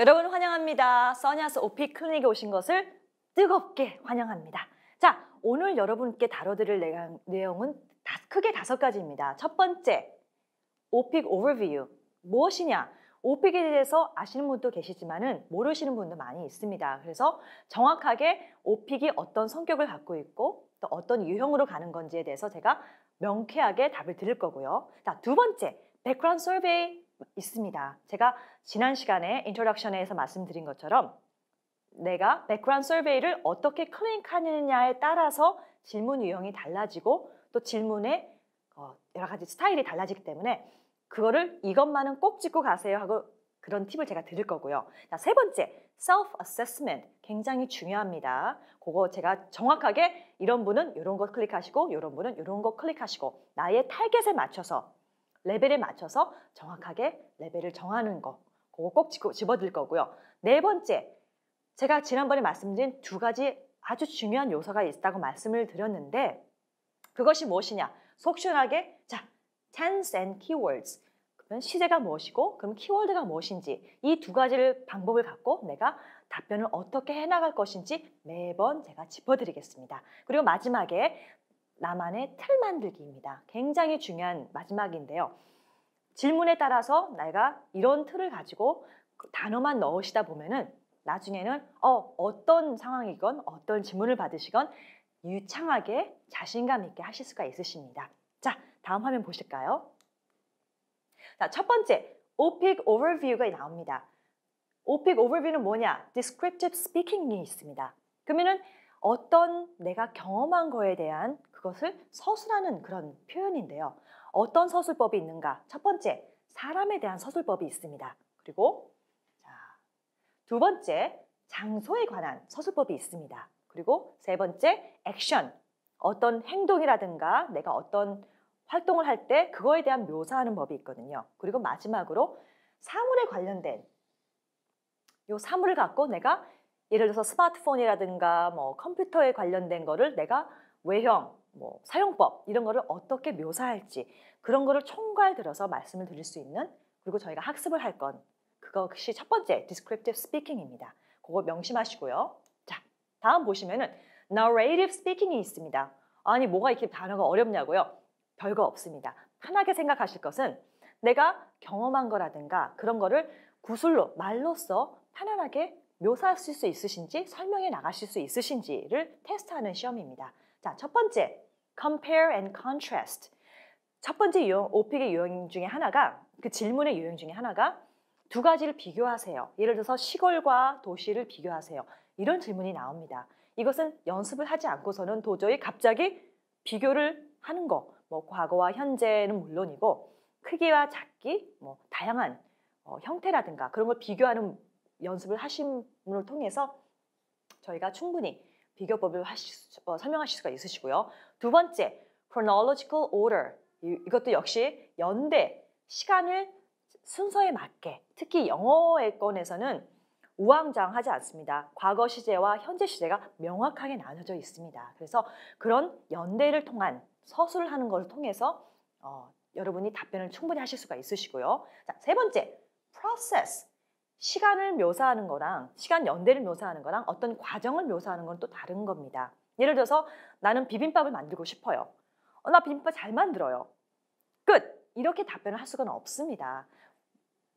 여러분 환영합니다. 써니아스 OP 클리닉에 오신 것을 뜨겁게 환영합니다. 자, 오늘 여러분께 다뤄드릴 내용은 크게 5가지입니다. 첫 번째, OPIC 오버뷰. 무엇이냐? OPIC에 대해서 아시는 분도 계시지만은 모르시는 분도 많이 있습니다. 그래서 정확하게 OPIC이 어떤 성격을 갖고 있고 또 어떤 유형으로 가는 건지에 대해서 제가 명쾌하게 답을 드릴 거고요. 자, 두 번째, 백그라운드 서베이 있습니다. 제가 지난 시간에 인트로덕션에서 말씀드린 것처럼 내가 백그라운드 서베이를 어떻게 클릭하느냐에 따라서 질문 유형이 달라지고 또 질문의 여러 가지 스타일이 달라지기 때문에 그거를 이것만은 꼭 짚고 가세요 하고 그런 팁을 제가 드릴 거고요. 자, 세 번째, self-assessment 굉장히 중요합니다. 그거 제가 정확하게 이런 분은 이런 거 클릭하시고 이런 분은 이런 거 클릭하시고 나의 타겟에 맞춰서 레벨에 맞춰서 정확하게 레벨을 정하는 거 그거 꼭 집어드릴 거고요. 네 번째, 제가 지난번에 말씀드린 2가지 아주 중요한 요소가 있다고 말씀을 드렸는데 그것이 무엇이냐? 속 시원하게 자, tense and keywords. 그러면 시제가 무엇이고 그럼 키워드가 무엇인지 이 2가지를 방법을 갖고 내가 답변을 어떻게 해나갈 것인지 매번 제가 짚어드리겠습니다. 그리고 마지막에 나만의 틀 만들기입니다. 굉장히 중요한 마지막인데요. 질문에 따라서 내가 이런 틀을 가지고 단어만 넣으시다 보면은 나중에는 어떤 상황이건 어떤 질문을 받으시건 유창하게 자신감 있게 하실 수가 있으십니다. 자, 다음 화면 보실까요? 자, 첫 번째, OPIC Overview가 나옵니다. OPIC Overview는 뭐냐? Descriptive Speaking이 있습니다. 그러면은 어떤 내가 경험한 거에 대한 그것을 서술하는 그런 표현인데요. 어떤 서술법이 있는가? 첫 번째, 사람에 대한 서술법이 있습니다. 그리고 두 번째, 장소에 관한 서술법이 있습니다. 그리고 세 번째, 액션. 어떤 행동이라든가 내가 어떤 활동을 할 때 그거에 대한 묘사하는 법이 있거든요. 그리고 마지막으로 사물에 관련된 이 사물을 갖고 내가 예를 들어서 스마트폰이라든가 뭐 컴퓨터에 관련된 거를 내가 외형, 뭐 사용법 이런 거를 어떻게 묘사할지 그런 거를 총괄 들어서 말씀을 드릴 수 있는 그리고 저희가 학습을 할 건 그것이 첫 번째 descriptive speaking입니다. 그거 명심하시고요. 자, 다음 보시면은 narrative speaking이 있습니다. 아니 뭐가 이렇게 단어가 어렵냐고요? 별거 없습니다. 편하게 생각하실 것은 내가 경험한 거라든가 그런 거를 구술로 말로써 편안하게 묘사하실 수 있으신지 설명해 나가실 수 있으신지를 테스트하는 시험입니다. 자, 첫 번째, compare and contrast. 첫 번째 유형, OPIC의 유형 중에 하나가 그 질문의 유형 중에 하나가 2가지를 비교하세요. 예를 들어서 시골과 도시를 비교하세요. 이런 질문이 나옵니다. 이것은 연습을 하지 않고서는 도저히 갑자기 비교를 하는 거, 뭐 과거와 현재는 물론이고 크기와 작기, 뭐 다양한 형태라든가 그런 걸 비교하는 연습을 하심을 통해서 저희가 충분히 비교법을 설명하실 수가 있으시고요. 두 번째, chronological order. 이것도 역시 연대, 시간을 순서에 맞게 특히 영어권에서는 우왕좌왕하지 않습니다. 과거 시제와 현재 시제가 명확하게 나눠져 있습니다. 그래서 그런 연대를 통한 서술을 하는 것을 통해서 여러분이 답변을 충분히 하실 수가 있으시고요. 자, 세 번째, process. 시간을 묘사하는 거랑 시간 연대를 묘사하는 거랑 어떤 과정을 묘사하는 건 또 다른 겁니다. 예를 들어서 나는 비빔밥을 만들고 싶어요. 나 비빔밥 잘 만들어요. 끝! 이렇게 답변을 할 수가 없습니다.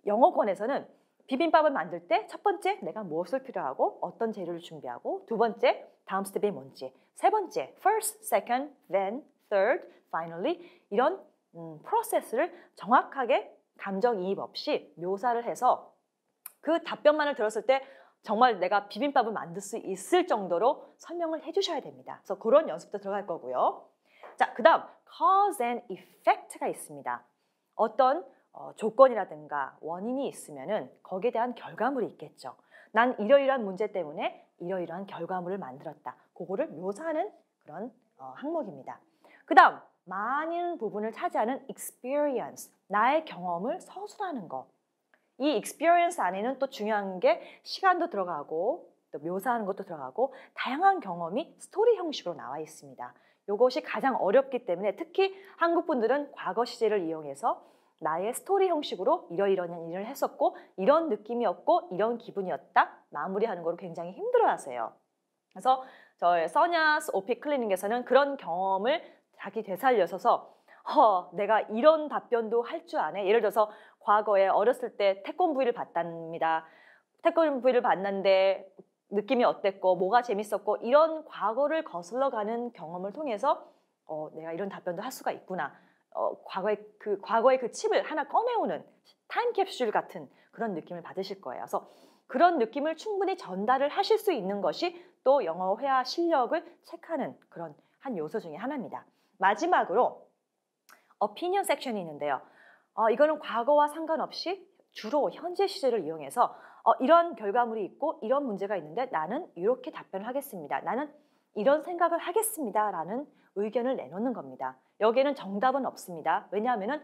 영어권에서는 비빔밥을 만들 때 첫 번째 내가 무엇을 필요하고 어떤 재료를 준비하고 두 번째 다음 스텝이 뭔지 세 번째 first, second, then, third, finally 이런 프로세스를 정확하게 감정이입 없이 묘사를 해서 그 답변만을 들었을 때 정말 내가 비빔밥을 만들 수 있을 정도로 설명을 해주셔야 됩니다. 그래서 그런 연습도 들어갈 거고요. 자, 그 다음 cause and effect가 있습니다. 어떤 조건이라든가 원인이 있으면은 거기에 대한 결과물이 있겠죠. 난 이러이러한 문제 때문에 이러이러한 결과물을 만들었다. 그거를 묘사하는 그런 항목입니다. 그 다음 많은 부분을 차지하는 experience, 나의 경험을 서술하는 거. 이 experience 안에는 또 중요한 게 시간도 들어가고 또 묘사하는 것도 들어가고 다양한 경험이 스토리 형식으로 나와 있습니다. 이것이 가장 어렵기 때문에 특히 한국 분들은 과거 시제를 이용해서 나의 스토리 형식으로 이러이러한 일을 했었고 이런 느낌이었고 이런 기분이었다 마무리하는 걸 굉장히 힘들어하세요. 그래서 저의 써냐스 OP 클리닉에서는 그런 경험을 자기 되살려서서 내가 이런 답변도 할 줄 아네. 예를 들어서 과거에 어렸을 때 태권브이를 봤답니다. 태권브이를 봤는데 느낌이 어땠고 뭐가 재밌었고 이런 과거를 거슬러 가는 경험을 통해서 내가 이런 답변도 할 수가 있구나. 과거의 그 칩을 하나 꺼내오는 타임캡슐 같은 그런 느낌을 받으실 거예요. 그래서 그런 느낌을 충분히 전달을 하실 수 있는 것이 또 영어 회화 실력을 체크하는 그런 한 요소 중에 하나입니다. 마지막으로 opinion 섹션이 있는데요. 이거는 과거와 상관없이 주로 현재 시제를 이용해서 이런 결과물이 있고 이런 문제가 있는데 나는 이렇게 답변을 하겠습니다. 나는 이런 생각을 하겠습니다. 라는 의견을 내놓는 겁니다. 여기에는 정답은 없습니다. 왜냐하면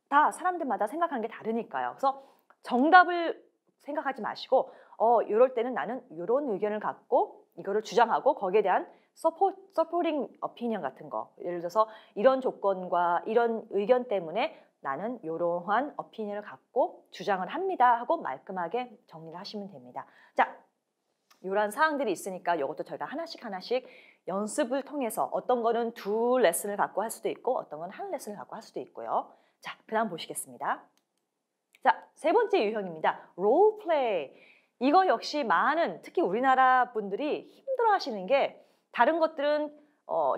다 사람들마다 생각하는 게 다르니까요. 그래서 정답을 생각하지 마시고 이럴 때는 나는 이런 의견을 갖고 이거를 주장하고 거기에 대한 서포팅 오피니언 같은 거 예를 들어서 이런 조건과 이런 의견 때문에 나는 이러한 오피니언을 갖고 주장을 합니다 하고 말끔하게 정리를 하시면 됩니다. 자, 이런 사항들이 있으니까 이것도 저희가 하나씩 연습을 통해서 어떤 거는 2 레슨을 갖고 할 수도 있고 어떤 건 1 레슨을 갖고 할 수도 있고요. 자, 그 다음 보시겠습니다. 자, 3번째 유형입니다. 롤플레이. 이거 역시 많은 특히 우리나라 분들이 힘들어 하시는 게 다른 것들은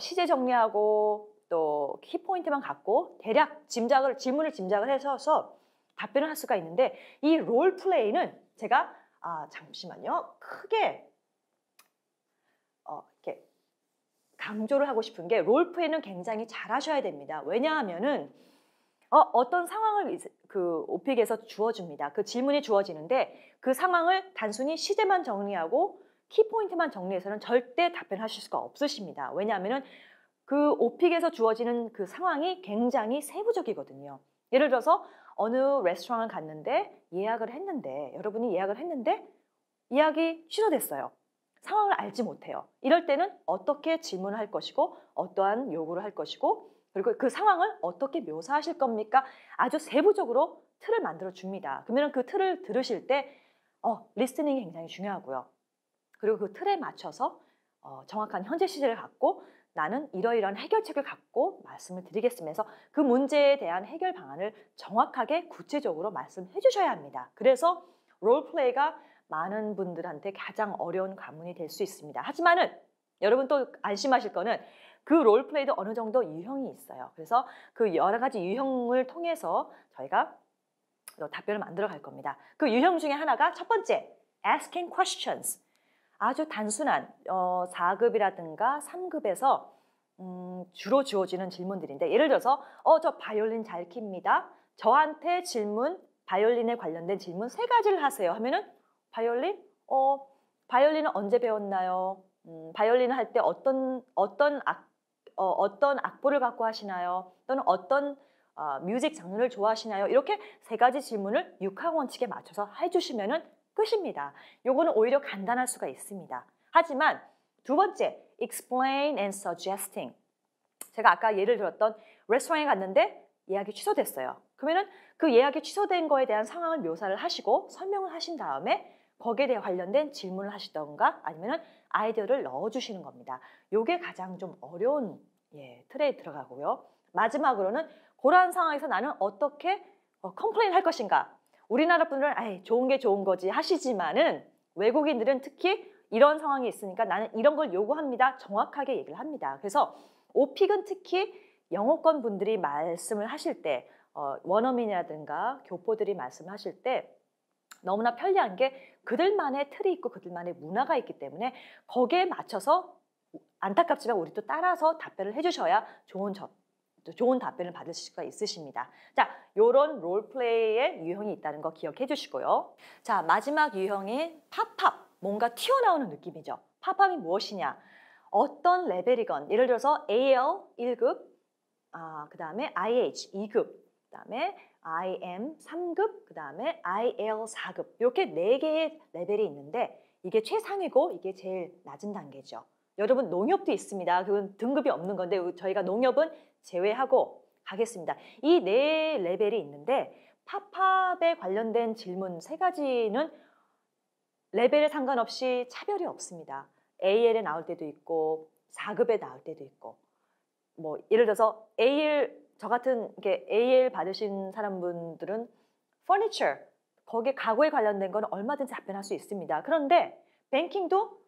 시제 정리하고 또 키포인트만 갖고 대략 질문을 짐작을 해서 답변을 할 수가 있는데 이 롤플레이는 제가 잠시만요. 크게 이렇게 강조를 하고 싶은 게 롤플레이는 굉장히 잘 하셔야 됩니다. 왜냐하면은 어떤 상황을 그 오픽에서 주어줍니다. 그 질문이 주어지는데 그 상황을 단순히 시제만 정리하고 키포인트만 정리해서는 절대 답변하실 수가 없으십니다. 왜냐하면 그 오픽에서 주어지는 그 상황이 굉장히 세부적이거든요. 예를 들어서 어느 레스토랑을 갔는데 여러분이 예약을 했는데 예약이 취소됐어요. 상황을 알지 못해요. 이럴 때는 어떻게 질문을 할 것이고 어떠한 요구를 할 것이고 그리고 그 상황을 어떻게 묘사하실 겁니까? 아주 세부적으로 틀을 만들어 줍니다. 그러면 그 틀을 들으실 때 리스닝이 굉장히 중요하고요. 그리고 그 틀에 맞춰서 정확한 현재 시제를 갖고 나는 이러이러한 해결책을 갖고 말씀을 드리겠으면서 그 문제에 대한 해결 방안을 정확하게 구체적으로 말씀해 주셔야 합니다. 그래서 롤플레이가 많은 분들한테 가장 어려운 관문이 될 수 있습니다. 하지만은 여러분 또 안심하실 거는 그 롤플레이도 어느 정도 유형이 있어요. 그래서 그 여러 가지 유형을 통해서 저희가 답변을 만들어 갈 겁니다. 그 유형 중에 하나가 첫 번째, asking questions. 아주 단순한 4급이라든가 3급에서 주로 주어지는 질문들인데 예를 들어서 저 바이올린 잘 킵니다. 저한테 바이올린에 관련된 질문 3가지를 하세요 하면은 바이올린은 언제 배웠나요? 바이올린을 할 때 어떤 악보를 갖고 하시나요? 또는 어떤 뮤직 장르를 좋아하시나요? 이렇게 3가지 질문을 6항 원칙에 맞춰서 해주시면은 끝입니다. 요거는 오히려 간단할 수가 있습니다. 하지만 2번째, explain and suggesting. 제가 아까 예를 들었던 레스토랑에 갔는데 예약이 취소됐어요. 그러면은 그 예약이 취소된 거에 대한 상황을 묘사를 하시고 설명을 하신 다음에 거기에 대해 관련된 질문을 하시던가 아니면은 아이디어를 넣어주시는 겁니다. 요게 가장 좀 어려운 틀에 들어가고요. 마지막으로는 그러한 상황에서 나는 어떻게 컴플레인 할 것인가. 우리나라 분들은 좋은 게 좋은 거지 하시지만은 외국인들은 특히 이런 상황이 있으니까 나는 이런 걸 요구합니다. 정확하게 얘기를 합니다. 그래서 오픽은 특히 영어권 분들이 말씀을 하실 때 원어민이라든가 교포들이 말씀하실 때 너무나 편리한 게 그들만의 틀이 있고 그들만의 문화가 있기 때문에 거기에 맞춰서 안타깝지만 우리 또 따라서 답변을 해주셔야 좋은 답변을 받을 수가 있으십니다. 자, 요런 롤플레이의 유형이 있다는 거 기억해 주시고요. 자, 마지막 유형이 팝업, 뭔가 튀어나오는 느낌이죠. 팝업이 무엇이냐? 어떤 레벨이건, 예를 들어서 AL 1급, 그 다음에 IH 2급, 그 다음에 IM 3급, 그 다음에 IL 4급 이렇게 4개의 레벨이 있는데 이게 최상위고 이게 제일 낮은 단계죠. 여러분 농협도 있습니다. 그건 등급이 없는 건데 저희가 농협은 제외하고 가겠습니다. 이 네 레벨이 있는데 팝업에 관련된 질문 세 가지는 레벨에 상관없이 차별이 없습니다. AL에 나올 때도 있고 4급에 나올 때도 있고 뭐 예를 들어서 AL 저 같은 게 AL 받으신 사람분들은 furniture 거기에 가구에 관련된 건 얼마든지 답변할 수 있습니다. 그런데 뱅킹도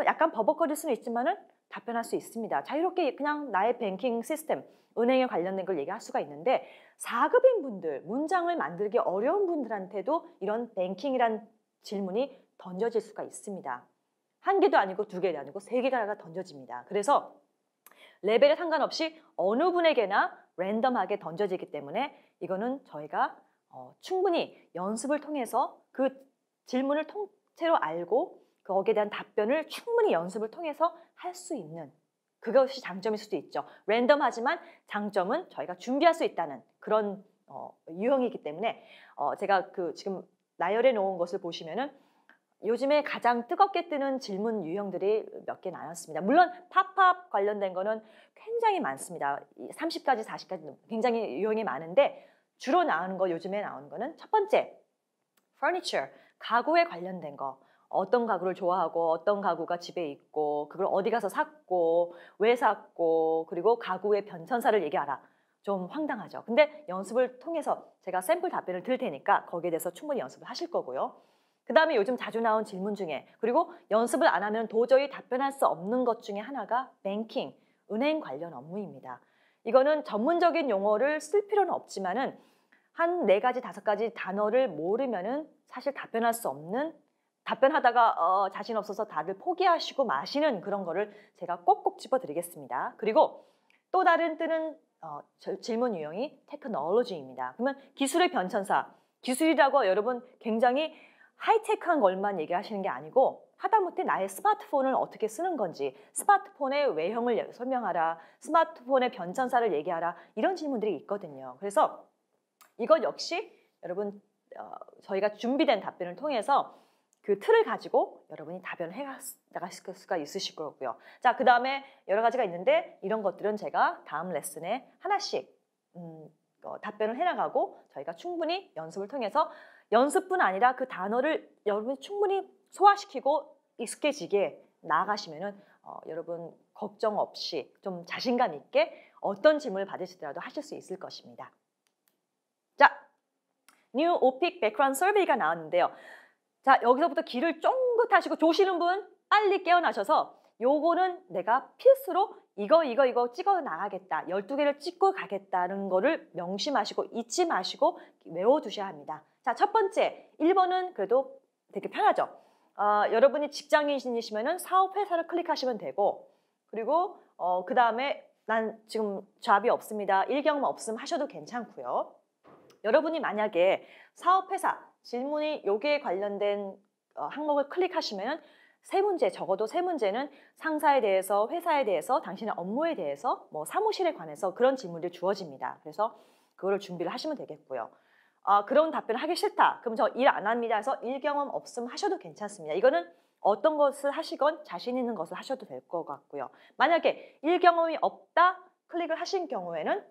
약간 버벅거릴 수는 있지만은 답변할 수 있습니다. 자유롭게 그냥 나의 뱅킹 시스템, 은행에 관련된 걸 얘기할 수가 있는데 4급인 분들, 문장을 만들기 어려운 분들한테도 이런 뱅킹이란 질문이 던져질 수가 있습니다. 한 개도 아니고 두 개도 아니고 세 개가 던져집니다. 그래서 레벨에 상관없이 어느 분에게나 랜덤하게 던져지기 때문에 이거는 저희가 충분히 연습을 통해서 그 질문을 통째로 알고 거기에 대한 답변을 충분히 연습을 통해서 할 수 있는 그것이 장점일 수도 있죠. 랜덤하지만 장점은 저희가 준비할 수 있다는 그런 유형이기 때문에 제가 지금 나열해 놓은 것을 보시면은 요즘에 가장 뜨겁게 뜨는 질문 유형들이 몇 개 나눴습니다. 물론 팝업 관련된 거는 굉장히 많습니다. 30가지, 40가지 굉장히 유형이 많은데 주로 요즘에 나오는 거는 첫 번째, furniture, 가구에 관련된 거. 어떤 가구를 좋아하고 어떤 가구가 집에 있고 그걸 어디 가서 샀고 왜 샀고 그리고 가구의 변천사를 얘기하라. 좀 황당하죠. 근데 연습을 통해서 제가 샘플 답변을 드릴 테니까 거기에 대해서 충분히 연습을 하실 거고요. 그 다음에 요즘 자주 나온 질문 중에 그리고 연습을 안 하면 도저히 답변할 수 없는 것 중에 하나가 뱅킹, 은행 관련 업무입니다. 이거는 전문적인 용어를 쓸 필요는 없지만은 한 4가지, 5가지 단어를 모르면은 사실 답변할 수 없는 답변하다가 자신 없어서 다들 포기하시고 마시는 그런 거를 제가 꼭꼭 짚어드리겠습니다. 그리고 또 다른 뜨는 질문 유형이 테크놀로지입니다. 그러면 기술의 변천사, 기술이라고 여러분 굉장히 하이테크한 것만 얘기하시는 게 아니고 하다못해 나의 스마트폰을 어떻게 쓰는 건지, 스마트폰의 외형을 설명하라, 스마트폰의 변천사를 얘기하라 이런 질문들이 있거든요. 그래서 이것 역시 여러분 저희가 준비된 답변을 통해서 그 틀을 가지고 여러분이 답변을 해나가실 수가 있으실 거고요. 자, 그 다음에 여러 가지가 있는데 이런 것들은 제가 다음 레슨에 하나씩 답변을 해나가고 저희가 충분히 연습을 통해서 연습뿐 아니라 그 단어를 여러분이 충분히 소화시키고 익숙해지게 나아가시면은 여러분 걱정 없이 좀 자신감 있게 어떤 질문을 받으시더라도 하실 수 있을 것입니다. 자, New OPIC Background Survey가 나왔는데요. 자, 여기서부터 귀를 쫑긋하시고 조시는 분 빨리 깨어나셔서 요거는 내가 필수로 이거 찍어 나가겠다. 12개를 찍고 가겠다는 거를 명심하시고 잊지 마시고 외워두셔야 합니다. 자, 첫 번째 1번은 그래도 되게 편하죠. 여러분이 직장인이시면은 사업회사를 클릭하시면 되고 그리고 그 다음에 난 지금 잡이 없습니다. 일경험 없음 하셔도 괜찮고요. 여러분이 만약에 사업회사 질문이 여기에 관련된 항목을 클릭하시면 적어도 세 문제는 상사에 대해서, 회사에 대해서, 당신의 업무에 대해서, 뭐 사무실에 관해서 그런 질문들이 주어집니다. 그래서 그거를 준비를 하시면 되겠고요. 그런 답변을 하기 싫다. 그럼 저 일 안 합니다 해서 일 경험 없음 하셔도 괜찮습니다. 이거는 어떤 것을 하시건 자신 있는 것을 하셔도 될 것 같고요. 만약에 일 경험이 없다 클릭을 하신 경우에는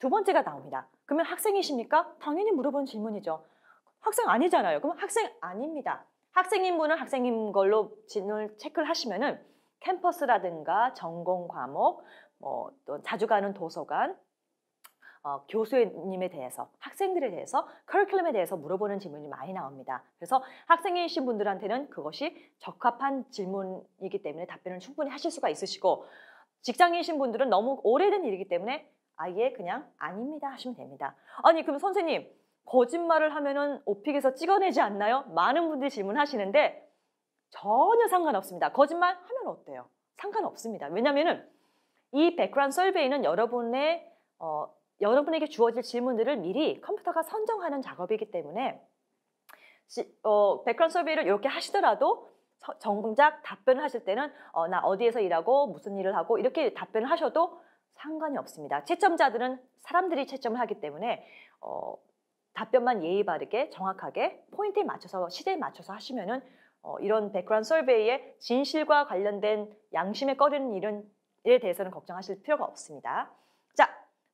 두 번째가 나옵니다. 그러면 학생이십니까? 당연히 물어본 질문이죠. 학생 아니잖아요. 그럼 학생 아닙니다. 학생인 분은 학생인 걸로 질문을 체크를 하시면은 캠퍼스라든가 전공 과목, 또 자주 가는 도서관, 교수님에 대해서, 학생들에 대해서, 커리큘럼에 대해서 물어보는 질문이 많이 나옵니다. 그래서 학생이신 분들한테는 그것이 적합한 질문이기 때문에 답변을 충분히 하실 수가 있으시고 직장인이신 분들은 너무 오래된 일이기 때문에 아예 그냥 아닙니다 하시면 됩니다. 아니 그럼 선생님 거짓말을 하면은 오픽에서 찍어내지 않나요? 많은 분들이 질문하시는데 전혀 상관없습니다. 거짓말 하면 어때요? 상관없습니다. 왜냐면은 이 백그라운드 서베이는 여러분에게 주어질 질문들을 미리 컴퓨터가 선정하는 작업이기 때문에 백그라운드 서베이를 이렇게 하시더라도 정작 답변을 하실 때는 나 어디에서 일하고 무슨 일을 하고 이렇게 답변을 하셔도 상관이 없습니다. 채점자들은 사람들이 채점을 하기 때문에 답변만 예의 바르게 정확하게 포인트에 맞춰서 시대에 맞춰서 하시면은 이런 백그라운드 서베이의 진실과 관련된 양심에 꺼리는 일에 대해서는 걱정하실 필요가 없습니다. 자,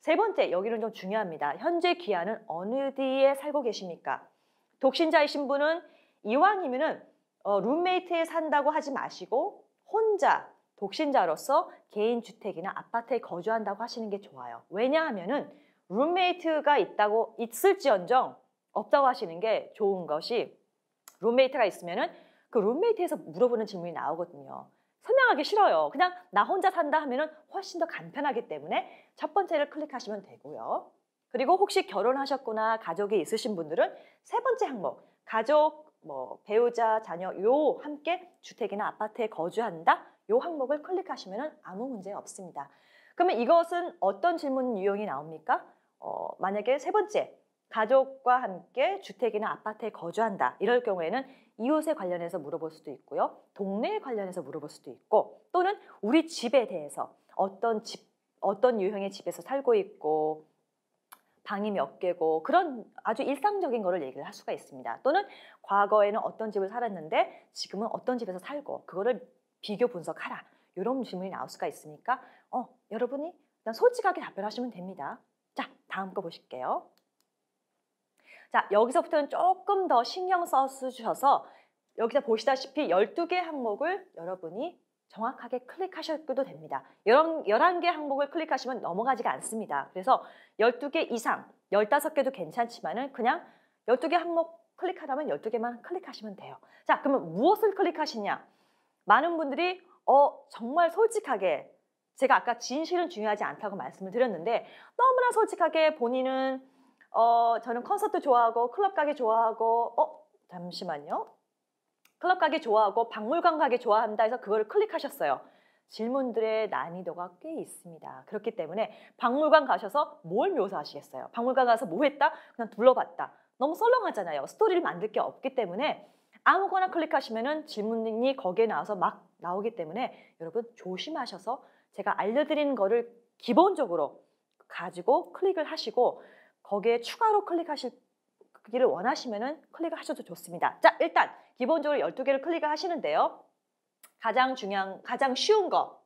세 번째, 여기는 좀 중요합니다. 현재 귀하는 어느 뒤에 살고 계십니까? 독신자이신 분은 이왕이면은 룸메이트에 산다고 하지 마시고 혼자 독신자로서 개인 주택이나 아파트에 거주한다고 하시는 게 좋아요. 왜냐하면은 룸메이트가 있을지언정 없다고 하시는 게 좋은 것이, 룸메이트가 있으면은 그 룸메이트에서 물어보는 질문이 나오거든요. 설명하기 싫어요. 그냥 나 혼자 산다 하면은 훨씬 더 간편하기 때문에 첫 번째를 클릭하시면 되고요. 그리고 혹시 결혼하셨거나 가족이 있으신 분들은 세 번째 항목, 가족, 배우자, 자녀 요 함께 주택이나 아파트에 거주한다 요 항목을 클릭하시면 아무 문제 없습니다. 그러면 이것은 어떤 질문 유형이 나옵니까? 만약에 세 번째, 가족과 함께 주택이나 아파트에 거주한다. 이럴 경우에는 이웃에 관련해서 물어볼 수도 있고요. 동네에 관련해서 물어볼 수도 있고, 또는 우리 집에 대해서 어떤 유형의 집에서 살고 있고 방이 몇 개고 그런 아주 일상적인 거를 얘기를 할 수가 있습니다. 또는 과거에는 어떤 집을 살았는데 지금은 어떤 집에서 살고 그거를 비교 분석하라. 이런 질문이 나올 수가 있으니까 여러분이 일단 솔직하게 답변하시면 됩니다. 자, 다음 거 보실게요. 자, 여기서부터는 조금 더 신경 써주셔서 여기서 보시다시피 12개 항목을 여러분이 정확하게 클릭하셔도 됩니다. 11개 항목을 클릭하시면 넘어가지가 않습니다. 그래서 12개 이상, 15개도 괜찮지만은 그냥 12개 항목 클릭하라면 12개만 클릭하시면 돼요. 자, 그러면 무엇을 클릭하시냐? 많은 분들이 정말 솔직하게, 제가 아까 진실은 중요하지 않다고 말씀을 드렸는데 너무나 솔직하게 본인은 저는 콘서트 좋아하고 클럽 가기 좋아하고 잠시만요. 클럽 가기 좋아하고 박물관 가기 좋아한다 해서 그거를 클릭하셨어요. 질문들의 난이도가 꽤 있습니다. 그렇기 때문에 박물관 가셔서 뭘 묘사하시겠어요? 박물관 가서 뭐 했다? 그냥 둘러봤다. 너무 썰렁하잖아요. 스토리를 만들 게 없기 때문에 아무거나 클릭하시면은 질문이 거기에 나와서 막 나오기 때문에 여러분 조심하셔서 제가 알려드리는 거를 기본적으로 가지고 클릭을 하시고 거기에 추가로 클릭하시기를 원하시면은 클릭을 하셔도 좋습니다. 자, 일단 기본적으로 12개를 클릭을 하시는데요. 가장 쉬운 거,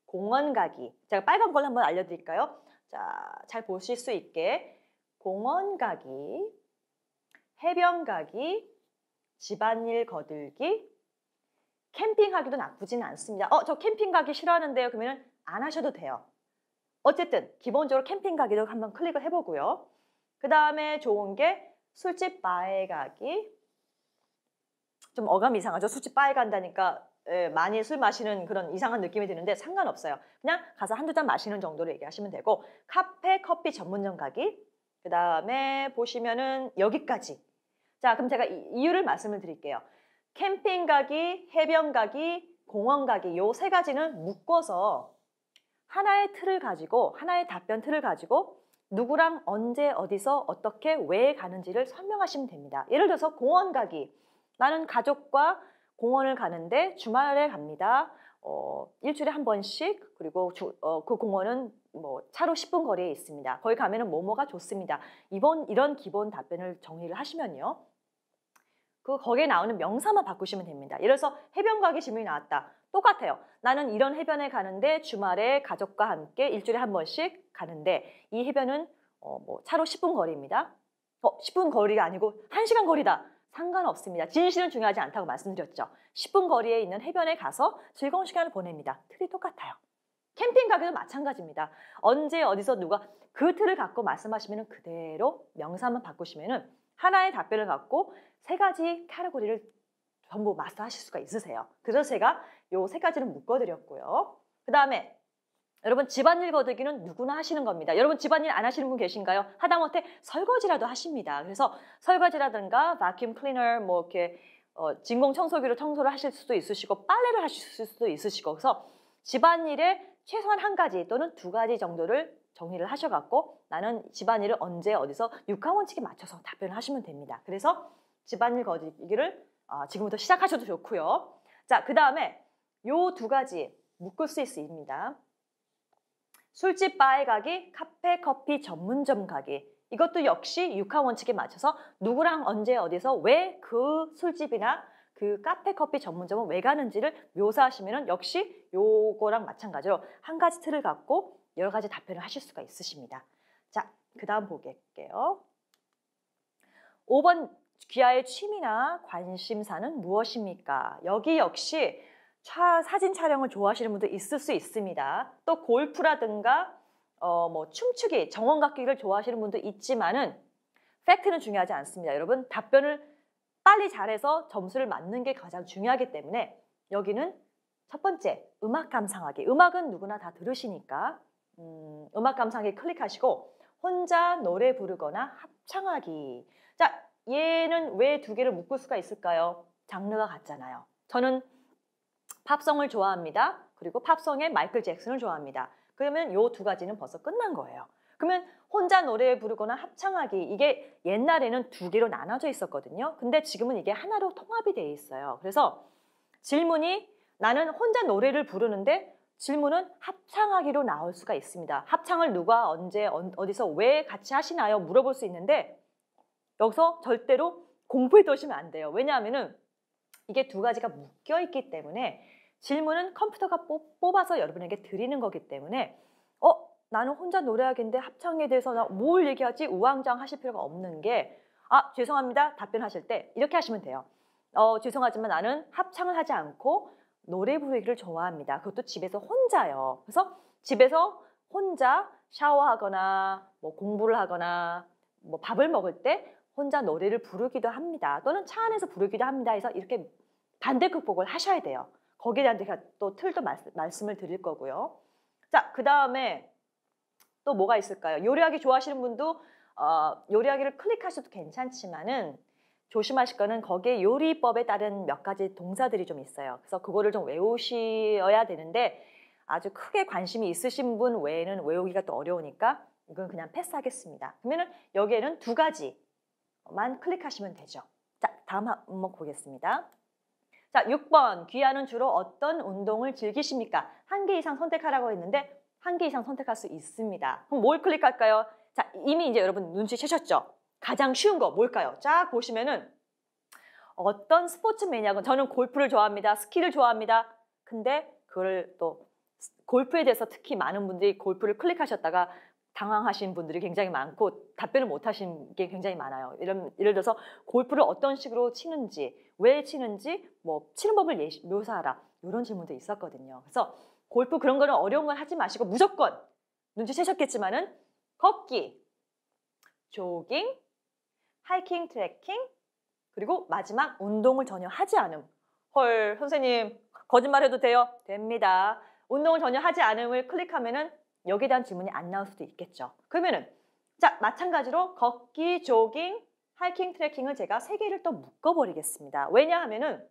공원 가기. 제가 빨간 걸 한번 알려드릴까요? 자, 잘 보실 수 있게 공원 가기, 해변 가기, 집안일 거들기, 캠핑하기도 나쁘지는 않습니다. 저 캠핑 가기 싫어하는데요. 그러면 안 하셔도 돼요. 어쨌든 기본적으로 캠핑 가기도 한번 클릭을 해보고요. 그 다음에 좋은 게 술집 바에 가기. 좀 어감이 이상하죠? 술집 바에 간다니까 많이 술 마시는 그런 이상한 느낌이 드는데 상관없어요. 그냥 가서 한두 잔 마시는 정도로 얘기하시면 되고, 카페, 커피 전문점 가기. 그 다음에 보시면은 여기까지. 자, 그럼 제가 이유를 말씀을 드릴게요. 캠핑 가기, 해변 가기, 공원 가기 요 세 가지는 묶어서 하나의 틀을 가지고, 하나의 답변 틀을 가지고 누구랑 언제 어디서 어떻게 왜 가는지를 설명하시면 됩니다. 예를 들어서 공원 가기. 나는 가족과 공원을 가는데 주말에 갑니다. 일주일에 한 번씩. 그리고 그 공원은 차로 10분 거리에 있습니다. 거기 가면은 뭐뭐가 좋습니다. 이런 기본 답변을 정리를 하시면요. 거기에 나오는 명사만 바꾸시면 됩니다. 예를 들어서 해변 가기 질문이 나왔다. 똑같아요. 나는 이런 해변에 가는데 주말에 가족과 함께 일주일에 한 번씩 가는데 이 해변은 차로 10분 거리입니다. 10분 거리가 아니고 1시간 거리다. 상관없습니다. 진실은 중요하지 않다고 말씀드렸죠. 10분 거리에 있는 해변에 가서 즐거운 시간을 보냅니다. 틀이 똑같아요. 캠핑 가기도 마찬가지입니다. 언제 어디서 누가 그 틀을 갖고 말씀하시면 그대로 명사만 바꾸시면 하나의 답변을 갖고 세 가지 카테고리를 전부 마스터하실 수가 있으세요. 그래서 제가 요 세 가지를 묶어드렸고요. 그 다음에 여러분 집안일 거두기는 누구나 하시는 겁니다. 여러분 집안일 안 하시는 분 계신가요? 하다못해 설거지라도 하십니다. 그래서 설거지라든가 바큐um 클리너 이렇게 진공 청소기로 청소를 하실 수도 있으시고 빨래를 하실 수도 있으시고, 그래서 집안일에 최소한 한 가지 또는 두 가지 정도를 정리를 하셔갖고 나는 집안일을 언제 어디서 육하원칙에 맞춰서 답변을 하시면 됩니다. 그래서 집안일 거두기를 지금부터 시작하셔도 좋고요. 자, 그 다음에 요 두 가지 묶을 수 있습니다. 술집 바에 가기, 카페, 커피 전문점 가기. 이것도 역시 육하원칙에 맞춰서 누구랑 언제 어디서 왜 그 술집이나 그 카페, 커피 전문점은 왜 가는지를 묘사하시면 역시 요거랑 마찬가지로 한 가지 틀을 갖고 여러 가지 답변을 하실 수가 있으십니다. 그 다음 보게요. 5번 귀하의 취미나 관심사는 무엇입니까? 여기 역시 사진 촬영을 좋아하시는 분도 있을 수 있습니다. 또 골프라든가 뭐 춤추기, 정원걷기를 좋아하시는 분도 있지만은 팩트는 중요하지 않습니다. 여러분 답변을 빨리 잘해서 점수를 맞는 게 가장 중요하기 때문에 여기는 첫 번째 음악 감상하기. 음악은 누구나 다 들으시니까 음악 감상하기 클릭하시고 혼자 노래 부르거나 합창하기. 자, 얘는 왜 두 개를 묶을 수가 있을까요? 장르가 같잖아요. 저는 팝송을 좋아합니다. 그리고 팝송의 마이클 잭슨을 좋아합니다. 그러면 이 두 가지는 벌써 끝난 거예요. 그러면 혼자 노래 부르거나 합창하기, 이게 옛날에는 두 개로 나눠져 있었거든요. 근데 지금은 이게 하나로 통합이 되어 있어요. 그래서 질문이 나는 혼자 노래를 부르는데 질문은 합창하기로 나올 수가 있습니다. 합창을 누가 언제 어디서 왜 같이 하시나요? 물어볼 수 있는데 여기서 절대로 공부해 두시면 안 돼요. 왜냐하면은 이게 두 가지가 묶여 있기 때문에 질문은 컴퓨터가 뽑아서 여러분에게 드리는 거기 때문에 나는 혼자 노래하겠는데 합창에 대해서 나 뭘 얘기하지? 우왕좌왕 하실 필요가 없는 게 죄송합니다. 답변하실 때 이렇게 하시면 돼요. 죄송하지만 나는 합창을 하지 않고 노래 부르기를 좋아합니다. 그것도 집에서 혼자요. 그래서 집에서 혼자 샤워하거나 뭐 공부를 하거나 뭐 밥을 먹을 때 혼자 노래를 부르기도 합니다. 또는 차 안에서 부르기도 합니다. 해서 이렇게 반대극복을 하셔야 돼요. 거기에 대한 제가 또 틀도 말씀을 드릴 거고요. 자, 그 다음에 또 뭐가 있을까요? 요리하기 좋아하시는 분도 요리하기를 클릭하셔도 괜찮지만은 조심하실 거는 거기에 요리법에 따른 몇 가지 동사들이 좀 있어요. 그래서 그거를 좀 외우셔야 되는데 아주 크게 관심이 있으신 분 외에는 외우기가 또 어려우니까 이건 그냥 패스하겠습니다. 그러면은 여기에는 두 가지만 클릭하시면 되죠. 자, 다음 한번 보겠습니다. 자, 6번. 귀하는 주로 어떤 운동을 즐기십니까? 한 개 이상 선택하라고 했는데 한 개 이상 선택할 수 있습니다. 그럼 뭘 클릭할까요? 자, 이미 이제 여러분 눈치채셨죠? 가장 쉬운 거 뭘까요? 쫙 보시면은 어떤 스포츠 매니아건 저는 골프를 좋아합니다. 스키를 좋아합니다. 근데 그걸 또 골프에 대해서 특히 많은 분들이 골프를 클릭하셨다가 당황하신 분들이 굉장히 많고 답변을 못 하신 게 굉장히 많아요. 예를 들어서 골프를 어떤 식으로 치는지, 왜 치는지, 뭐 치는 법을 묘사하라. 이런 질문도 있었거든요. 그래서 골프 그런 거는 어려운 건 하지 마시고 무조건 눈치채셨겠지만은 걷기, 조깅, 하이킹, 트레킹, 그리고 마지막 운동을 전혀 하지 않음. 헐, 선생님 거짓말해도 돼요? 됩니다. 운동을 전혀 하지 않음을 클릭하면은 여기에 대한 질문이 안 나올 수도 있겠죠. 그러면은 자, 마찬가지로 걷기, 조깅, 하이킹, 트레킹을 제가 세 개를 또 묶어버리겠습니다. 왜냐하면은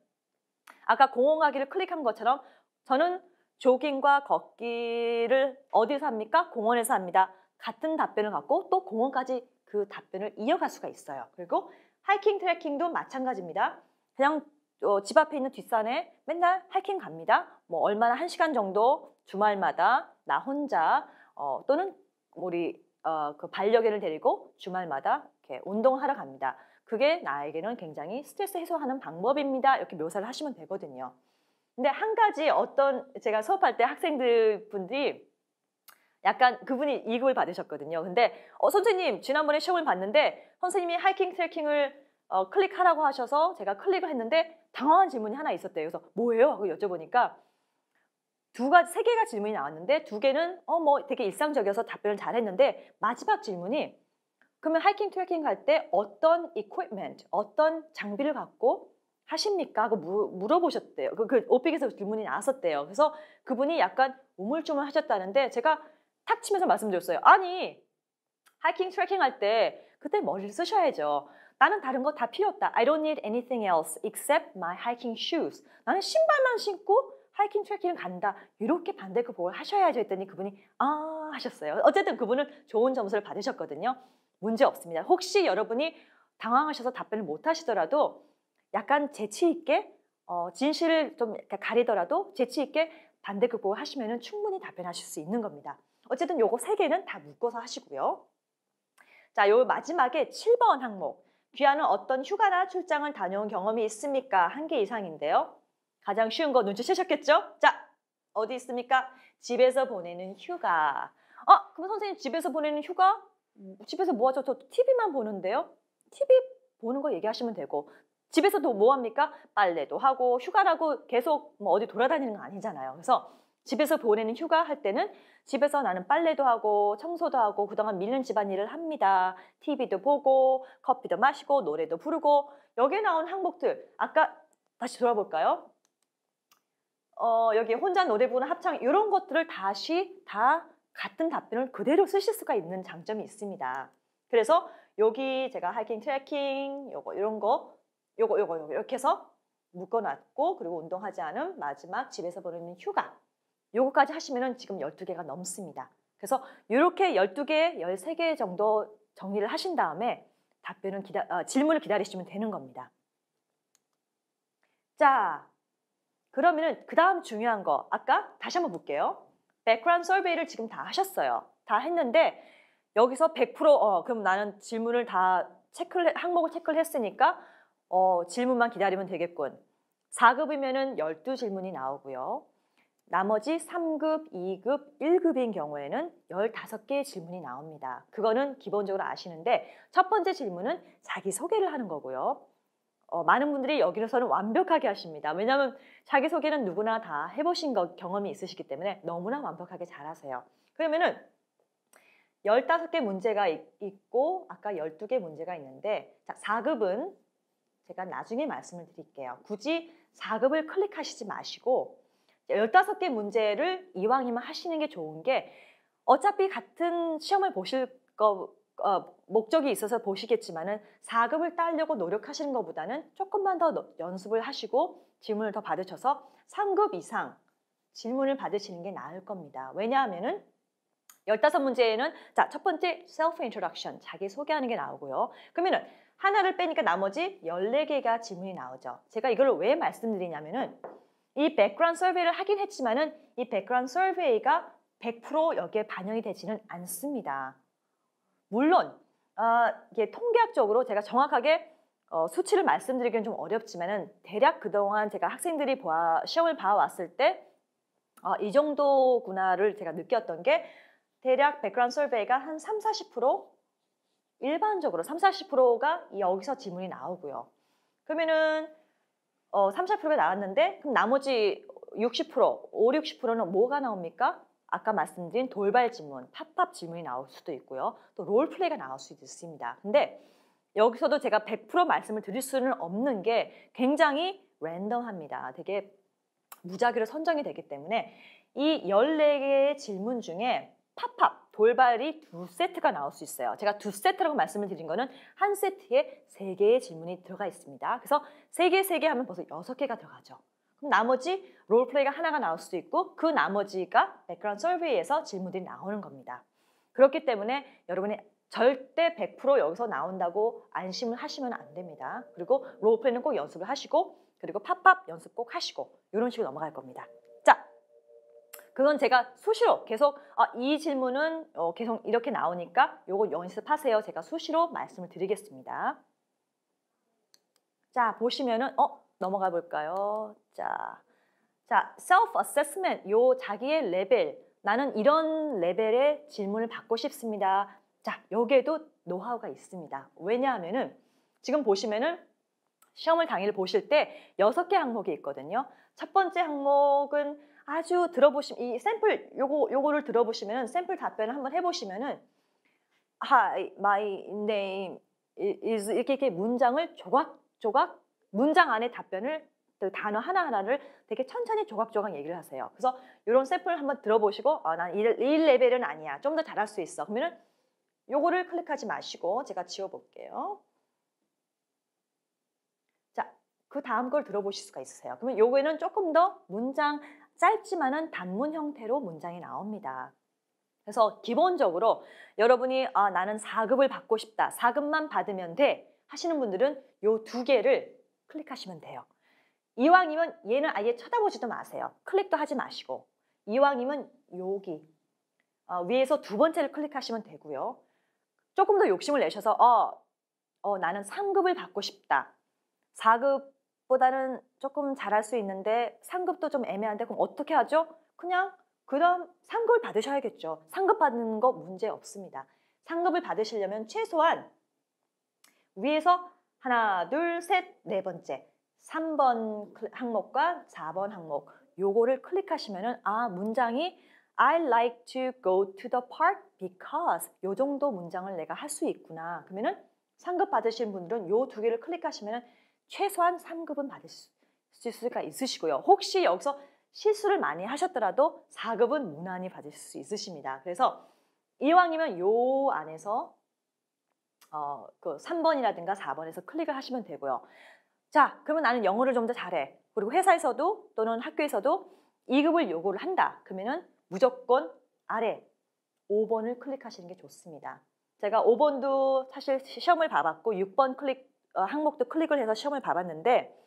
아까 공원가기를 클릭한 것처럼 저는 조깅과 걷기를 어디서 합니까? 공원에서 합니다. 같은 답변을 갖고 또 공원까지 그 답변을 이어갈 수가 있어요. 그리고 하이킹, 트레킹도 마찬가지입니다. 그냥 집 앞에 있는 뒷산에 맨날 하이킹 갑니다. 뭐 얼마나 1시간 정도 주말마다 나 혼자 또는 우리 그 반려견을 데리고 주말마다 이렇게 운동하러 갑니다. 그게 나에게는 굉장히 스트레스 해소하는 방법입니다. 이렇게 묘사를 하시면 되거든요. 근데 한 가지 제가 수업할 때 학생들 분들이 약간 그분이 이급을 받으셨거든요. 근데 선생님 지난번에 시험을 봤는데 선생님이 하이킹 트레킹을 클릭하라고 하셔서 제가 클릭을 했는데 당황한 질문이 하나 있었대요. 그래서 뭐예요? 하고 여쭤보니까 세 개가 질문이 나왔는데 두 개는 뭐 되게 일상적이어서 답변을 잘했는데 마지막 질문이 그러면 하이킹 트레킹 갈 때 어떤 equipment, 어떤 장비를 갖고 하십니까? 하고 물어보셨대요. 그 오픽에서 질문이 나왔었대요. 그래서 그분이 약간 우물쭈물 하셨다는데 제가 탁 치면서 말씀드렸어요. 아니, 하이킹 트레킹 할 때 그때 머리를 쓰셔야죠. 나는 다른 거 다 필요 없다. I don't need anything else except my hiking shoes. 나는 신발만 신고 하이킹 트레킹을 간다. 이렇게 반대급복을 하셔야죠 했더니 그분이 하셨어요. 어쨌든 그분은 좋은 점수를 받으셨거든요. 문제 없습니다. 혹시 여러분이 당황하셔서 답변을 못 하시더라도 약간 재치 있게 진실을 좀 가리더라도 재치 있게 반대급복을 하시면 충분히 답변하실 수 있는 겁니다. 어쨌든 요거 세 개는 다 묶어서 하시고요. 자, 요 마지막에 7번 항목. 귀하는 어떤 휴가나 출장을 다녀온 경험이 있습니까? 한 개 이상인데요. 가장 쉬운 거 눈치채셨겠죠? 자, 어디 있습니까? 집에서 보내는 휴가. 그럼 선생님 집에서 보내는 휴가? 집에서 뭐 하죠? 저 TV만 보는데요. TV 보는 거 얘기하시면 되고 집에서도 뭐 합니까? 빨래도 하고 휴가라고 계속 뭐 어디 돌아다니는 거 아니잖아요. 그래서 집에서 보내는 휴가 할 때는 집에서 나는 빨래도 하고 청소도 하고 그동안 밀린 집안일을 합니다. TV도 보고 커피도 마시고 노래도 부르고 여기에 나온 항목들 아까 다시 돌아볼까요? 여기 혼자 노래 부르는 합창 이런 것들을 다시 다 같은 답변을 그대로 쓰실 수가 있는 장점이 있습니다. 그래서 여기 제가 하이킹, 트레킹 요거 이런 거 요거 이렇게 해서 묶어놨고 그리고 운동하지 않음 마지막 집에서 보내는 휴가 요거까지 하시면은 지금 12개가 넘습니다. 그래서 이렇게 12개, 13개 정도 정리를 하신 다음에 답변은 질문을 기다리시면 되는 겁니다. 자, 그러면은 그 다음 중요한 거 아까 다시 한번 볼게요. 백그라운드 서베이를 지금 다 하셨어요. 다 했는데 여기서 100% 그럼 나는 질문을 다 항목을 체크를 했으니까 질문만 기다리면 되겠군. 4급이면은 12질문이 나오고요. 나머지 3급, 2급, 1급인 경우에는 15개의 질문이 나옵니다. 그거는 기본적으로 아시는데 첫 번째 질문은 자기소개를 하는 거고요. 많은 분들이 여기서는 완벽하게 하십니다. 왜냐하면 자기소개는 누구나 다 해보신 경험이 있으시기 때문에 너무나 완벽하게 잘하세요. 그러면은 15개 문제가 있고 아까 12개 문제가 있는데 자, 4급은 제가 나중에 말씀을 드릴게요. 굳이 4급을 클릭하시지 마시고 15개 문제를 이왕이면 하시는 게 좋은 게 어차피 같은 시험을 보실 목적이 있어서 보시겠지만은 4급을 따려고 노력하시는 것보다는 조금만 더 연습을 하시고 질문을 더 받으셔서 3급 이상 질문을 받으시는 게 나을 겁니다. 왜냐하면은 15문제에는 자, 첫 번째 self introduction, 자기 소개하는 게 나오고요. 그러면은 하나를 빼니까 나머지 14개가 질문이 나오죠. 제가 이걸 왜 말씀드리냐면은 이 백그라운드 서베이를 하긴 했지만은 이 백그라운드 서베이가 100% 여기에 반영이 되지는 않습니다. 물론 이게 통계학적으로 제가 정확하게 수치를 말씀드리기는 좀 어렵지만은 대략 그동안 제가 학생들이 시험을 봐왔을 때 이 정도구나를 제가 느꼈던 게 대략 백그라운드 서베이가 한 30-40% 일반적으로 30-40%가 여기서 질문이 나오고요. 그러면은 30-40%가 나왔는데 그럼 나머지 60%, 50-60%는 뭐가 나옵니까? 아까 말씀드린 돌발 질문, 팝업 질문이 나올 수도 있고요. 또 롤플레이가 나올 수도 있습니다. 근데 여기서도 제가 100% 말씀을 드릴 수는 없는 게 굉장히 랜덤합니다. 되게 무작위로 선정이 되기 때문에 이 14개의 질문 중에 팝업, 돌발이 2세트가 나올 수 있어요. 제가 2세트라고 말씀을 드린 거는 한 세트에 3개의 질문이 들어가 있습니다. 그래서 3개 하면 벌써 6개가 들어가죠. 그럼 나머지 롤플레이가 하나가 나올 수도 있고 그 나머지가 백그라운드 서베이에서 질문들이 나오는 겁니다. 그렇기 때문에 여러분이 절대 100% 여기서 나온다고 안심을 하시면 안 됩니다. 그리고 롤플레이는 꼭 연습을 하시고 그리고 팝업 연습 꼭 하시고 이런 식으로 넘어갈 겁니다. 자, 그건 제가 수시로 계속 이 질문은 계속 이렇게 나오니까 요거 연습하세요. 제가 수시로 말씀을 드리겠습니다. 자, 보시면은 넘어가 볼까요? 자, self assessment 요 자기의 레벨 나는 이런 레벨의 질문을 받고 싶습니다. 자, 여기에도 노하우가 있습니다. 왜냐하면은 지금 보시면은 시험을 당일 보실 때 6개 항목이 있거든요. 첫 번째 항목은 아주 이 샘플 요거를 들어보시면 샘플 답변을 한번 해보시면은 Hi, my name is 이렇게 문장을 조각조각 문장 안에 답변을 그 단어 하나하나를 되게 천천히 조각조각 얘기를 하세요. 그래서 이런 샘플 한번 들어보시고 난 이 레벨은 아니야. 좀 더 잘할 수 있어. 그러면은 요거를 클릭하지 마시고 제가 지워볼게요. 자, 그 다음 걸 들어보실 수가 있으세요. 그러면 요거에는 조금 더 문장 짧지만은 단문 형태로 문장이 나옵니다. 그래서 기본적으로 여러분이 나는 4급을 받고 싶다. 4급만 받으면 돼. 하시는 분들은 요 2개를 클릭하시면 돼요. 이왕이면 얘는 아예 쳐다보지도 마세요. 클릭도 하지 마시고 이왕이면 여기 위에서 2번째를 클릭하시면 되고요. 조금 더 욕심을 내셔서 나는 3급을 받고 싶다. 4급보다는 조금 잘할 수 있는데 3급도 좀 애매한데 그럼 어떻게 하죠? 그냥 그다음 3급을 받으셔야겠죠. 3급 받는 거 문제 없습니다. 상급을 받으시려면 최소한 위에서 하나, 둘, 셋, 네 번째 3번 항목과 4번 항목 요거를 클릭하시면은 문장이 I like to go to the park because 요 정도 문장을 내가 할 수 있구나. 그러면은 상급 받으신 분들은 요 두 개를 클릭하시면은 최소한 3급은 받으실 수가 있으시고요. 혹시 여기서 실수를 많이 하셨더라도 4급은 무난히 받으실 수 있으십니다. 그래서 이왕이면 요 안에서 그 3번이라든가 4번에서 클릭을 하시면 되고요. 자, 그러면 나는 영어를 좀 더 잘해. 그리고 회사에서도 또는 학교에서도 2급을 요구를 한다. 그러면은 무조건 아래 5번을 클릭하시는 게 좋습니다. 제가 5번도 사실 시험을 봐봤고 6번 항목도 클릭을 해서 시험을 봐봤는데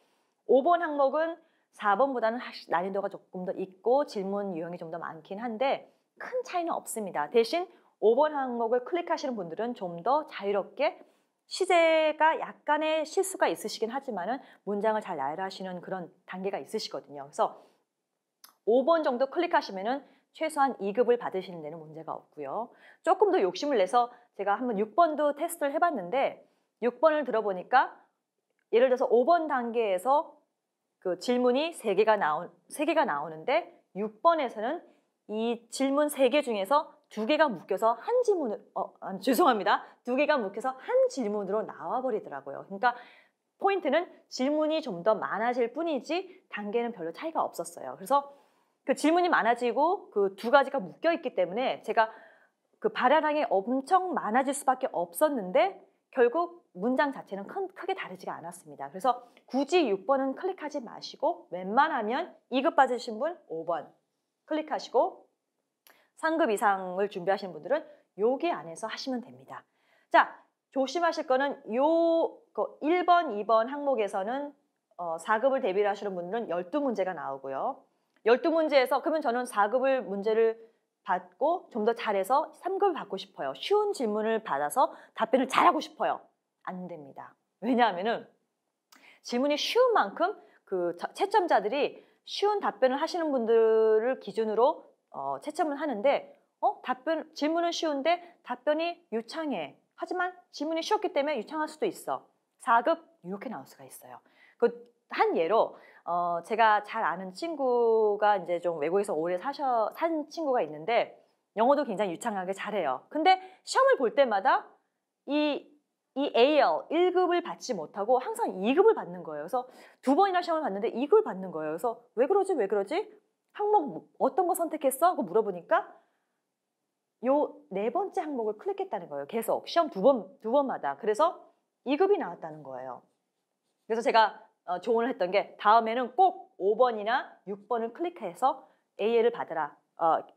5번 항목은 4번보다는 난이도가 조금 더 있고 질문 유형이 좀 더 많긴 한데 큰 차이는 없습니다. 대신 5번 항목을 클릭하시는 분들은 좀 더 자유롭게 시제가 약간의 실수가 있으시긴 하지만은 문장을 잘 나열하시는 그런 단계가 있으시거든요. 그래서 5번 정도 클릭하시면은 최소한 2급을 받으시는 데는 문제가 없고요. 조금 더 욕심을 내서 제가 한번 6번도 테스트를 해봤는데 6번을 들어보니까 예를 들어서 5번 단계에서 그 질문이 3개가 나오는데 6번에서는 이 질문 3개 중에서 2개가 묶여서 한 질문을 죄송합니다. 2개가 묶여서 한 질문으로 나와버리더라고요. 그러니까 포인트는 질문이 좀 더 많아질 뿐이지 단계는 별로 차이가 없었어요. 그래서 그 질문이 많아지고 그 2가지가 묶여 있기 때문에 제가 그 발화량이 엄청 많아질 수밖에 없었는데 결국 문장 자체는 크게 다르지가 않았습니다. 그래서 굳이 6번은 클릭하지 마시고 웬만하면 2급 받으신 분 5번 클릭하시고 3급 이상을 준비하시는 분들은 여기 안에서 하시면 됩니다. 자, 조심하실 거는 요 1번, 2번 항목에서는 4급을 대비를 하시는 분들은 12문제가 나오고요. 12문제에서 그러면 저는 4급을 문제를 받고 좀 더 잘해서 3급을 받고 싶어요. 쉬운 질문을 받아서 답변을 잘하고 싶어요. 안 됩니다. 왜냐하면은 질문이 쉬운 만큼 그 채점자들이 쉬운 답변을 하시는 분들을 기준으로 채점을 하는데 질문은 쉬운데 답변이 유창해. 하지만 질문이 쉬웠기 때문에 유창할 수도 있어. 4급 이렇게 나올 수가 있어요. 한 예로 제가 잘 아는 친구가 이제 좀 외국에서 오래 산 친구가 있는데 영어도 굉장히 유창하게 잘해요. 근데 시험을 볼 때마다 이 AL 1급을 받지 못하고 항상 2급을 받는 거예요. 그래서 2번이나 시험을 봤는데 2급을 받는 거예요. 그래서 왜 그러지? 항목 어떤 거 선택했어? 하고 물어보니까 요 4번째 항목을 클릭했다는 거예요. 계속 시험 두 번마다. 그래서 2급이 나왔다는 거예요. 그래서 제가 조언을 했던 게 다음에는 꼭 5번이나 6번을 클릭해서 AL을 받으라.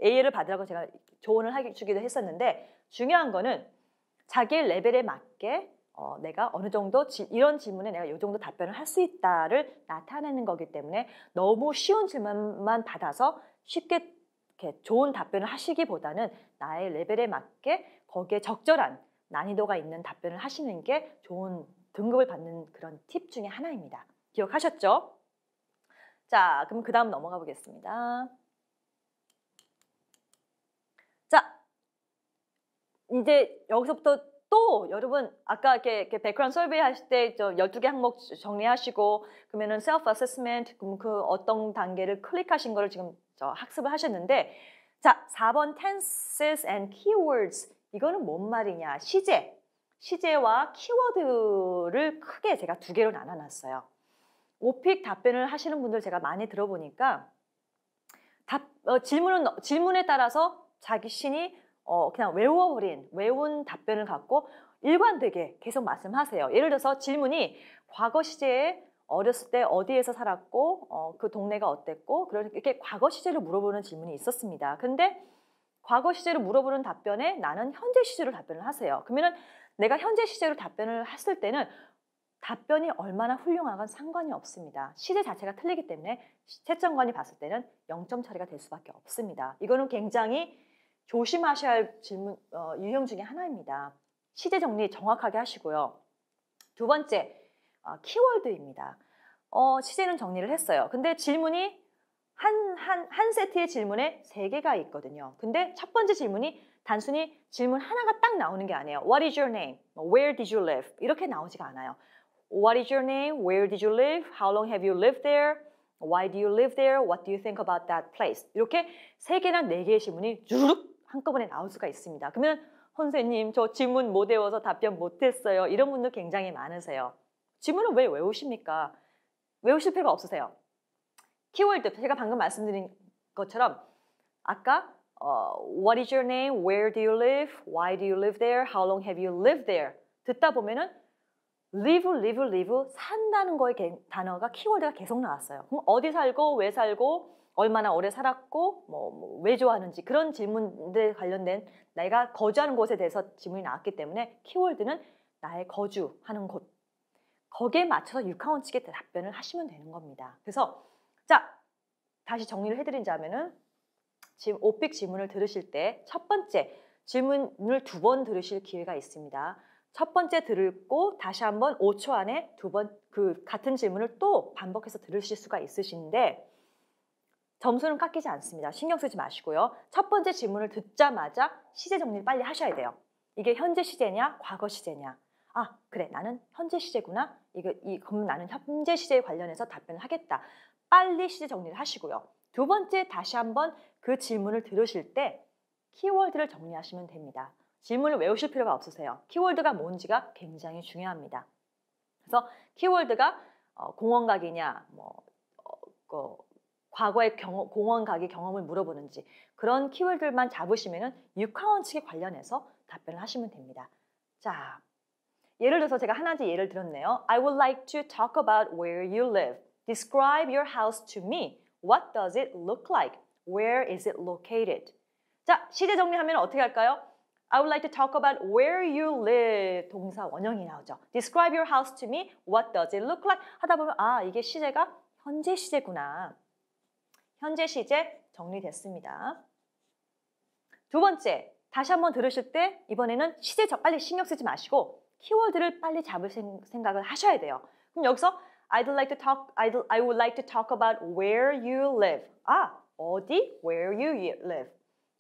AL을 받으라고 제가 조언을 주기도 했었는데 중요한 거는 자기 레벨에 맞게 내가 어느 정도 이런 질문에 내가 이 정도 답변을 할 수 있다를 나타내는 거기 때문에 너무 쉬운 질문만 받아서 쉽게 이렇게 좋은 답변을 하시기보다는 나의 레벨에 맞게 거기에 적절한 난이도가 있는 답변을 하시는 게 좋은 등급을 받는 그런 팁 중에 하나입니다. 기억하셨죠? 자, 그럼 그 다음 넘어가 보겠습니다. 자, 이제 여기서부터 또 여러분 아까 이렇게 백그라운드 서베이 하실 때 12개 항목 정리하시고 그러면은 셀프 어세스먼트 그 어떤 단계를 클릭하신 거를 지금 학습을 하셨는데 자, 4번 tenses and keywords 이거는 뭔 말이냐? 시제와 키워드를 크게 제가 2개로 나눠놨어요. 오픽 답변을 하시는 분들 제가 많이 들어보니까 질문에 따라서 자기 신이 그냥 외운 답변을 갖고 일관되게 계속 말씀하세요. 예를 들어서 질문이 과거 시제에 어렸을 때 어디에서 살았고 그 동네가 어땠고 이렇게 과거 시제를 물어보는 질문이 있었습니다. 근데 과거 시제를 물어보는 답변에 나는 현재 시제로 답변을 하세요. 그러면은 내가 현재 시제로 답변을 했을 때는 답변이 얼마나 훌륭하건 상관이 없습니다. 시제 자체가 틀리기 때문에 채점관이 봤을 때는 0점 처리가 될 수밖에 없습니다. 이거는 굉장히 조심하셔야 할 질문 유형 중에 하나입니다. 시제 정리 정확하게 하시고요. 2번째, 키워드입니다. 시제는 정리를 했어요. 근데 질문이 한 세트의 질문에 3개가 있거든요. 근데 첫 번째 질문이 단순히 질문 하나가 딱 나오는 게 아니에요. What is your name? Where did you live? 이렇게 나오지가 않아요. What is your name? Where did you live? How long have you lived there? Why do you live there? What do you think about that place? 이렇게 3개나 4개의 질문이 주르륵 한꺼번에 나올 수가 있습니다. 그러면 선생님, 저 질문 못 외워서 답변 못했어요. 이런 분들 굉장히 많으세요. 질문을 왜 외우십니까? 외우실 필요가 없으세요. 키워드, 제가 방금 말씀드린 것처럼 아까 What is your name? Where do you live? Why do you live there? How long have you lived there? 듣다 보면은 live, 산다는 거의 단어가 키워드가 계속 나왔어요. 그럼 어디 살고, 왜 살고, 얼마나 오래 살았고, 왜 좋아하는지 그런 질문들 관련된 내가 거주하는 곳에 대해서 질문이 나왔기 때문에 키워드는 나의 거주하는 곳, 거기에 맞춰서 육하원칙에 답변을 하시면 되는 겁니다. 그래서 자, 다시 정리를 해드리자면은 지금 오픽 질문을 들으실 때 첫 번째 질문을 2번 들으실 기회가 있습니다. 첫 번째 듣고 다시 한번 5초 안에 그 같은 질문을 또 반복해서 들으실 수가 있으신데 점수는 깎이지 않습니다. 신경 쓰지 마시고요. 첫 번째 질문을 듣자마자 시제 정리를 빨리 하셔야 돼요. 이게 현재 시제냐, 과거 시제냐. 아, 그래, 나는 현재 시제구나. 그럼 나는 현재 시제에 관련해서 답변을 하겠다. 빨리 시제 정리를 하시고요. 2번째 다시 한번 그 질문을 들으실 때 키워드를 정리하시면 됩니다. 질문을 외우실 필요가 없으세요. 키워드가 뭔지가 굉장히 중요합니다. 그래서 키워드가 공원 가기냐, 과거의 공원 가기 경험을 물어보는지 그런 키워드만 잡으시면은 육하원칙에 관련해서 답변을 하시면 됩니다. 자, 예를 들어서 제가 하나씩 예를 들었네요. I would like to talk about where you live. Describe your house to me. What does it look like? Where is it located? 자, 시제 정리하면 어떻게 할까요? I would like to talk about where you live. 동사 원형이 나오죠. Describe your house to me. What does it look like? 하다 보면 아, 이게 시제가 현재 시제구나. 현재 시제 정리됐습니다. 2번째, 다시 한번 들으실 때 이번에는 시제 빨리 신경 쓰지 마시고 키워드를 빨리 잡을 생각을 하셔야 돼요. 그럼 여기서 I would like to talk about where you live. 아, 어디? Where you live.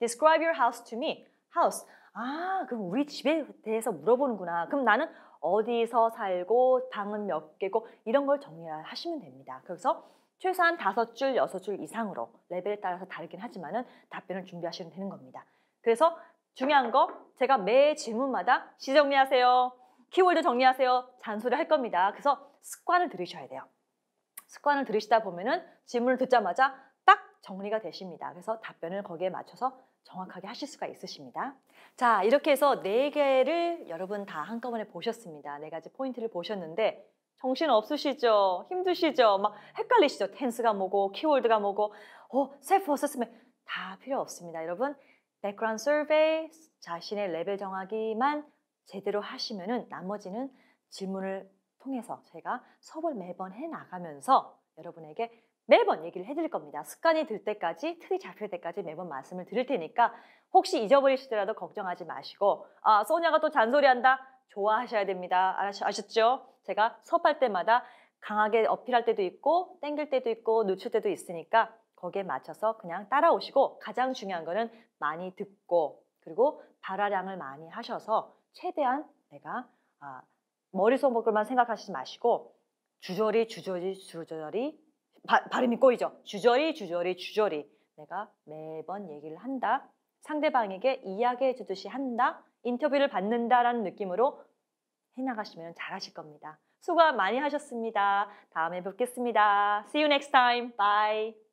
Describe your house to me. House. 아, 그럼 우리 집에 대해서 물어보는구나. 그럼 나는 어디서 살고 방은 몇 개고 이런 걸 정리하시면 됩니다. 그래서 최소한 5줄, 6줄 이상으로 레벨에 따라서 다르긴 하지만은 답변을 준비하시면 되는 겁니다. 그래서 중요한 거 제가 매 질문마다 시 정리하세요. 키워드 정리하세요. 잔소리 할 겁니다. 그래서 습관을 들으셔야 돼요. 습관을 들으시다 보면은 질문을 듣자마자 딱 정리가 되십니다. 그래서 답변을 거기에 맞춰서 정확하게 하실 수가 있으십니다. 자, 이렇게 해서 4개를 여러분 다 한꺼번에 보셨습니다. 4가지 포인트를 보셨는데 정신 없으시죠? 힘드시죠? 막 헷갈리시죠? 텐스가 뭐고 키워드가 뭐고 셀프 어세스먼트 다 필요 없습니다. 여러분 백그라운드 서베이 자신의 레벨 정하기만 제대로 하시면은 나머지는 질문을 통해서 제가 수업을 매번 해나가면서 여러분에게 매번 얘기를 해드릴 겁니다. 습관이 들 때까지, 틀이 잡힐 때까지 매번 말씀을 드릴 테니까 혹시 잊어버리시더라도 걱정하지 마시고 아, 소냐가 또 잔소리한다? 좋아하셔야 됩니다. 아셨죠? 제가 수업할 때마다 강하게 어필할 때도 있고 땡길 때도 있고 늦출 때도 있으니까 거기에 맞춰서 그냥 따라오시고 가장 중요한 거는 많이 듣고 그리고 발화량을 많이 하셔서 최대한 내가 머릿속만 생각하시지 마시고 주저리 발음이 꼬이죠. 주저리 내가 매번 얘기를 한다. 상대방에게 이야기해 주듯이 한다. 인터뷰를 받는다라는 느낌으로 해나가시면 잘하실 겁니다. 수고 많이 하셨습니다. 다음에 뵙겠습니다. See you next time. Bye.